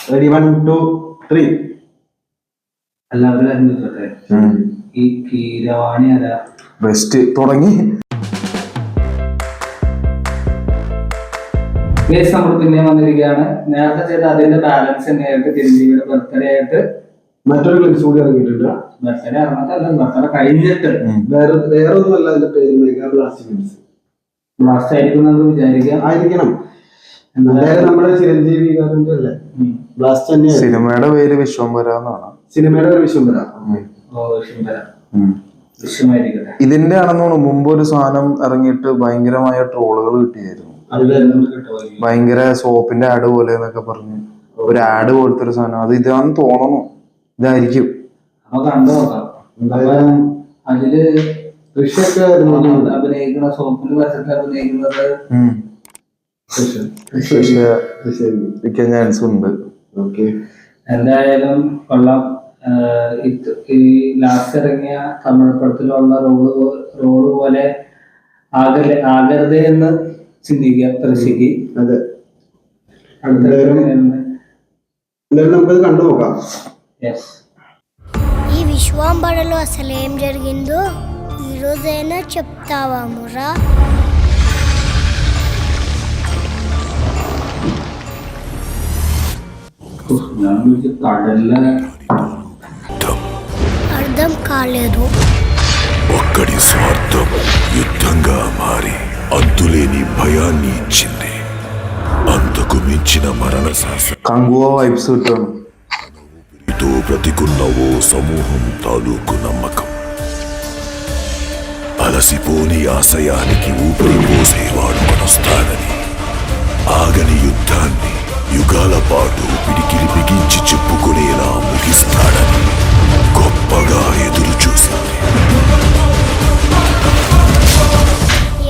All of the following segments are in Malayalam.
റെഡി 1 2 3. എല്ലാവരും അറിഞ്ഞിട്ടെ ഈ കീരവാണി ആരാ ബെസ്റ്റ് തുടങ്ങി. നമ്മൾ പിന്നെ വന്നിരിക്കുകയാണ്. നേരത്തെ ചെയ്ത അതിന്റെ ബാലൻസ് തന്നെയായിട്ട് ചിരഞ്ജീവിയുടെ ബർത്ത്ഡേ ആയിട്ട് മറ്റൊരു ക്ലിപ്സ് കൂടി ഇറങ്ങിയിട്ടുണ്ട്. ബർത്ത്ഡേ ഇറങ്ങാത്തല്ല, ബർത്ത്ഡേ കഴിഞ്ഞിട്ട് വേറെ ഒന്നുമല്ല. അതിന്റെ പേര് മെഗാ ബ്ലാസ്റ്റ് ക്ലിപ്സ്. ബ്ലാസ്റ്റ് ആയിരിക്കും നമുക്ക് വിചാരിക്കാം. ആയിരിക്കണം. എന്തായാലും നമ്മുടെ ചിരഞ്ജീവി അല്ലേ ബ്ലാസ്റ്റ് തന്നെയാണ്. സിനിമയുടെ പേര് വിശ്വംഭര എന്നാണ്. സിനിമയുടെ പേര് വിശ്വംഭര. ഇതിന്റെ ആണെന്ന് തോന്നുന്നു. മുമ്പ് ഒരു സാധനം ഇറങ്ങിയിട്ട് ഭയങ്കരമായ ട്രോളുകൾ കിട്ടിയായിരുന്നു. ഭയങ്കര സോപ്പിന്റെ ആഡ് പോലെ എന്നൊക്കെ പറഞ്ഞു ഒരു ആഡ് പോലത്തെ ഒരു സാധനം. അത് ഇതാന്ന് തോന്നുന്നു. ഇതായിരിക്കും. അതില് അഭിനയിക്കുന്ന സോപ്പിന്റെ വശത്ത് അഭിനയിക്കുന്നത് ചാൻസ് ഉണ്ട്. എന്തായാലും കൊള്ളാം. ഈ ലാസ്റ്റ് ഇറങ്ങിയ തമിഴ് പടത്തിലുള്ള റോള് പോലെ ആകരുത് എന്ന് ചിന്തിക്കാം തൃശ്ശിക്ക്. അതെ, നമുക്കത് കണ്ടു നോക്കാം. ఈ విశ్వాంబరలో అసలేం జరిగిందో ఈరోజైనా చెప్తావా మురా? అర్థం కాలేదు. ఒక్కడి స్వార్థం యుద్ధంగా మారి అంతులేని భయాన్ని ఇచ్చింది. అంతకు మించిన మరణ కంగువా వైబ్స్ ఉంటాను. ఇతో బ్రతికున్న ఓ సమూహం తాలూకు నమ్మకం అలసిపోని ఆశయానికి ఊపిరి పోసేవాడు కొనొస్తాడని, ఆగని యుద్ధాన్ని యుగాల పాటు పిడికిలి బిగించి చెప్పుకునేలా ముగిస్తాడని గొప్పగా ఎదురు చూసింది.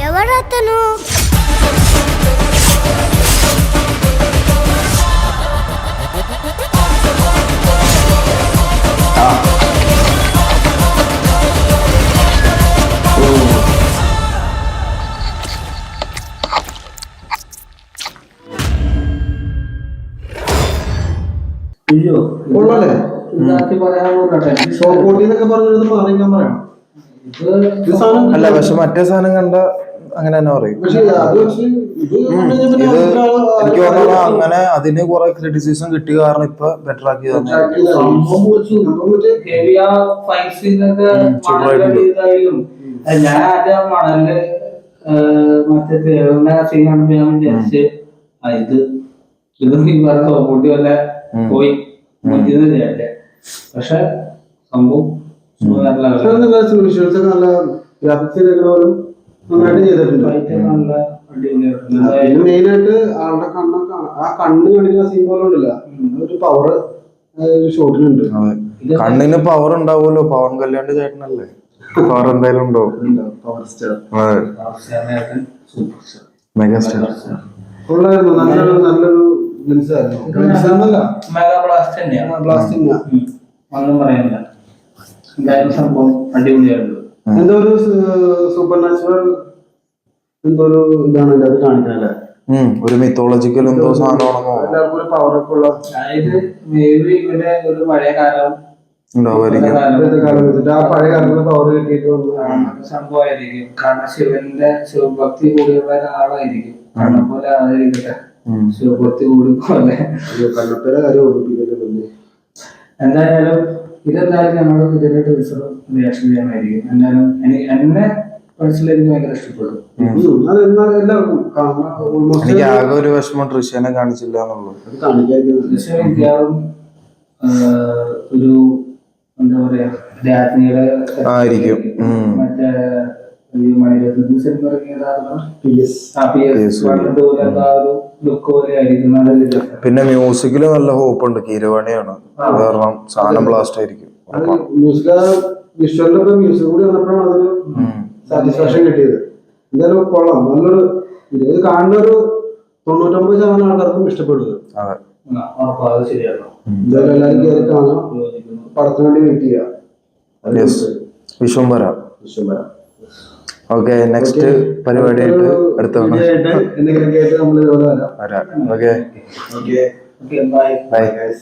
ఎవరతను? അല്ല, പക്ഷെ മറ്റേ സാധനം കണ്ട അങ്ങനെ തന്നെ പറയും. ഇത് എനിക്ക് തോന്നുന്നു അങ്ങനെ അതിന് കുറെ ക്രിറ്റിസിസം കിട്ടിയ കാരണം ഇപ്പൊ ബെറ്റർ ആക്കി തന്നെ. ഞാൻ ആദ്യം മണല് മറ്റേ തേടുന്ന സീൻ കണ്ടപ്പോ ഞാൻ വിചാരിച്ച് ഇത് സോപ്പൊട്ടി വല്ല പോയി വിചാരിച്ചേ. പക്ഷെ സംഭവം നന്നായിട്ട് ചെയ്തിട്ടുണ്ട്. മെയിനായിട്ട് ആളുടെ ആ കണ്ണ് കാണിക്കുന്ന സീൻ പോലെ ഉണ്ടല്ല, ഒരു പവർ ഷോട്ടിനുണ്ട്. കണ്ണിന് പവർ ഉണ്ടാവുമല്ലോ. പവൻ കല്യാണ്ട് ചേട്ടനല്ലേ, പവർ എന്തായാലും ഉണ്ടാവും. മെഗാസ്റ്റാർ ഉള്ളായിരുന്നു. നല്ലൊരു ഒന്നും പറയാനില്ല. എന്തായാലും സംഭവം അടിപൊളിയായിരുന്നു. എന്തോ ഒരു സൂപ്പർ നാച്ചുറൽ എന്തോ ഒരു ഇതാണ് അത് കാണിക്കാനല്ലേ. ഒരു മിത്തോളജിക്കൽ എന്തോ സാധനമാണെന്നോ എല്ലാവർക്കും ഒരു പവറൊക്കെ ഉള്ള. അതായത് മേബി ഇവിടെ ഒരു പഴയ കാലം ഉണ്ടാവുമായിരിക്കും. ആ പഴയ കാലത്ത് പവർ കിട്ടിയിട്ട് സംഭവമായിരിക്കും. കാരണം ശിവഭക്തി കൂടിയുള്ള ഒരാളായിരിക്കും. കാരണം പോലെ ആയിരിക്കട്ടെ, ശിവഭക്തി കൂടി പോലെ കണ്ണപ്പയുടെ കാര്യം ഓർമ്മിപ്പിക്കല്ലേ. എന്തായാലും ഇതെന്തായാലും ഞങ്ങൾ ഇതിന്റെ റിയാക്ഷൻ ചെയ്യാനായിരിക്കും. എന്തായാലും എന്നെ പേഴ്സണലി എനിക്ക് ഭയങ്കര ഇഷ്ടപ്പെട്ടു. എനിക്ക് ആകെ ഒരു വിഷമം ട്രിഷ്യനെ കാണിച്ചില്ല എന്നുള്ളൂ. ട്രിഷ്യ മിക്കവാറും ഒരു എന്താ പറയാ രാജ്ഞിയുടെ ആയിരിക്കും. മറ്റേ പിന്നെ മ്യൂസിക്കില് നല്ല ഹോപ്പ് ഉണ്ട്. കീരവാണിയാണ് കാരണം സാധനം ബ്ലാസ്റ്റ് ആയിരിക്കും. മ്യൂസിക് കൂടി വന്നപ്പോഴാണ് അതൊരു സാറ്റിസ്ഫാക്ഷൻ കിട്ടിയത്. എന്തായാലും കൊള്ളാം. നല്ലൊരു ഇത് കാണുന്ന ഒരു 99% ആൾക്കാർക്കും ഇഷ്ടപ്പെടുന്നത്. എന്തായാലും എല്ലാവരും കയറി കാണാം. പടത്തിന് വേണ്ടി വെയിറ്റ് ചെയ്യാം. വിശ്വംഭര. ഓക്കെ, നെക്സ്റ്റ് പരിപാടിയായിട്ട് അടുത്ത എന്തെങ്കിലും കേട്ട് നമ്മൾ ഇതുപോലെ വരാം. Okay. Okay bye. Bye. Guys.